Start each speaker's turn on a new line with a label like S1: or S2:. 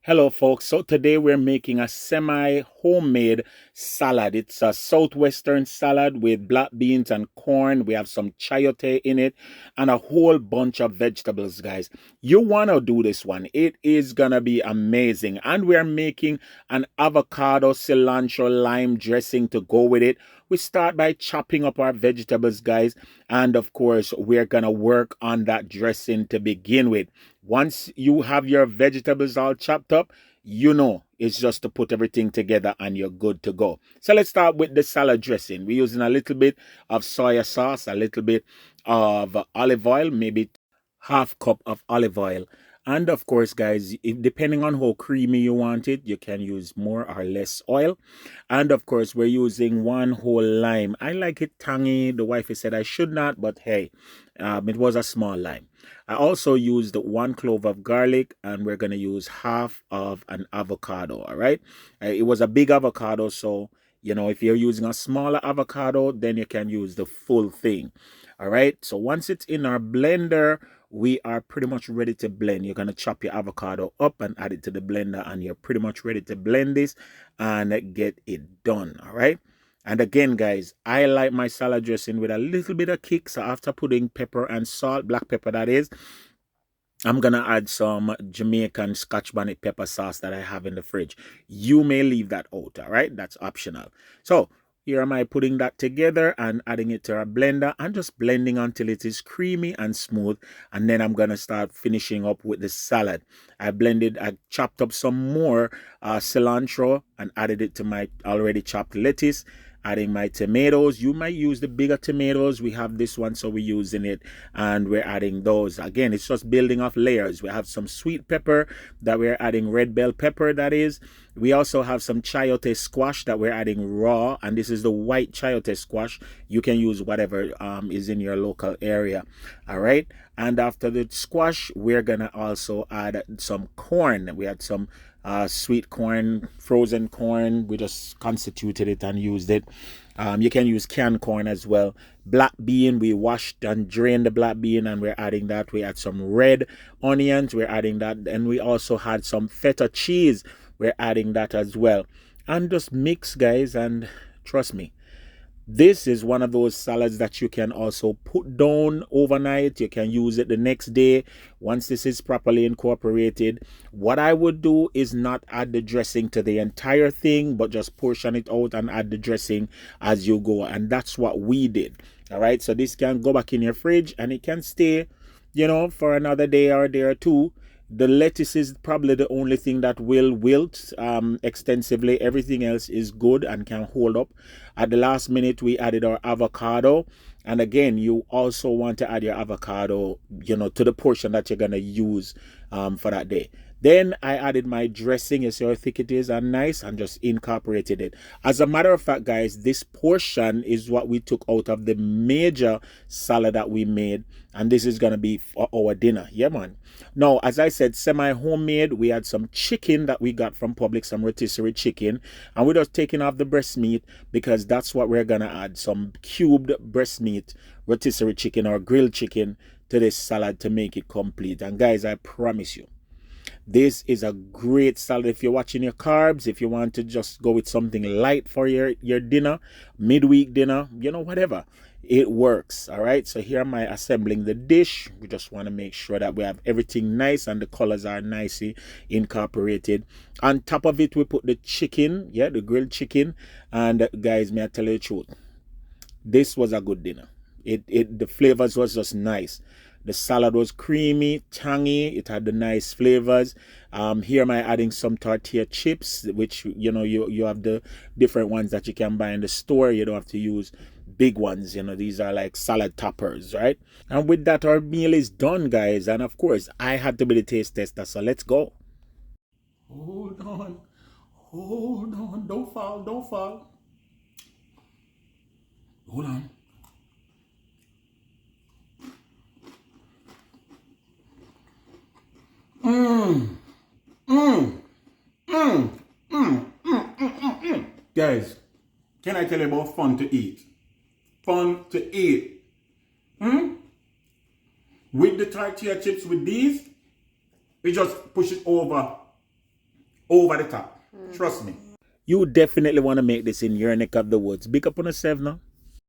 S1: Hello, folks. So today we're making a semi-homemade salad. It's a Southwestern salad with black beans and corn. We have some chayote in it and a whole bunch of vegetables, guys. You want to do this one. It is going to be amazing. And we're making an avocado, cilantro, lime dressing to go with it. We start by chopping up our vegetables, guys. And of course, we're going to work on that dressing to begin with. Once you have your vegetables all chopped up, you know it's just to put everything together and you're good to go. So let's start with the salad dressing. We're using a little bit of soy sauce, a little bit of olive oil, maybe half cup of olive oil. And of course, guys, depending on how creamy you want it, you can use more or less oil. And of course, we're using one whole lime. I like it tangy. The wife said I should not, but hey, it was a small lime. I also used one clove of garlic, and we're going to use half of an avocado. All right. It was a big avocado. So, if you're using a smaller avocado, then you can use the full thing. All right. So once it's in our blender, we are pretty much ready to blend. You're going to chop your avocado up and add it to the blender, and you're pretty much ready to blend this and get it done. All right. And again, guys, I like my salad dressing with a little bit of kick. So after putting pepper and salt, black pepper that is, I'm going to add some Jamaican Scotch bonnet pepper sauce that I have in the fridge. You may leave that out, all right? That's optional. So here am I putting that together and adding it to our blender and just blending until it is creamy and smooth. And then I'm going to start finishing up with the salad. I chopped up some more cilantro and added it to my already chopped lettuce. Adding my tomatoes. You might use the bigger tomatoes. We have this one, so we're using it, and we're adding those. Again, it's just building off layers. We have some sweet pepper that we're adding, red bell pepper that is. We also have some chayote squash that we're adding raw, and this is the white chayote squash. You can use whatever is in your local area. All right. And after the squash, we're gonna also add some corn. We had some sweet corn, frozen corn. We just constituted it and used it. You can use canned corn as well. Black bean, we washed and drained the black bean, and we're adding that. We had some red onions, we're adding that. And we also had some feta cheese, we're adding that as well. And just mix, guys, and trust me, this is one of those salads that you can also put down overnight. You can use it the next day once this is properly incorporated. What I would do is not add the dressing to the entire thing, but just portion it out and add the dressing as you go. And that's what we did. All right. So this can go back in your fridge and it can stay, for another day or a day or two. The lettuce is probably the only thing that will wilt extensively. Everything else is good and can hold up. At the last minute, we added our avocado. And again, you also want to add your avocado, to the portion that you're going to use for that day. Then I added my dressing. You see how thick it is and nice, and just incorporated it. As a matter of fact, guys, this portion is what we took out of the major salad that we made. And this is going to be for our dinner. Yeah, man. Now, as I said, semi-homemade. We had some chicken that we got from Publix, some rotisserie chicken. And we're just taking off the breast meat because that's what we're going to add. Some cubed breast meat, rotisserie chicken or grilled chicken to this salad to make it complete. And guys, I promise you, this is a great salad if you're watching your carbs, if you want to just go with something light for your dinner, midweek dinner, whatever. It works. All right. So here am I assembling the dish. We just want to make sure that we have everything nice and the colors are nicely incorporated. On top of it, we put the chicken, the grilled chicken. And guys, may I tell you the truth? This was a good dinner. The flavors was just nice. The salad was creamy, tangy. It had the nice flavors. Here am I adding some tortilla chips, which you have the different ones that you can buy in the store. You don't have to use big ones. These are like salad toppers, right? And with that, our meal is done, guys. And of course, I had to be the taste tester, so let's go. Hold on, don't fall. Hold on. Mmm. Mmm. Mmm. Mmm. Mmm. Mmm. Guys, can I tell you about fun to eat? Fun to eat. Hmm? With the tortilla chips with these, we just push it over over the top. Trust me. You definitely want to make this in your neck of the woods. Big up on yourself now.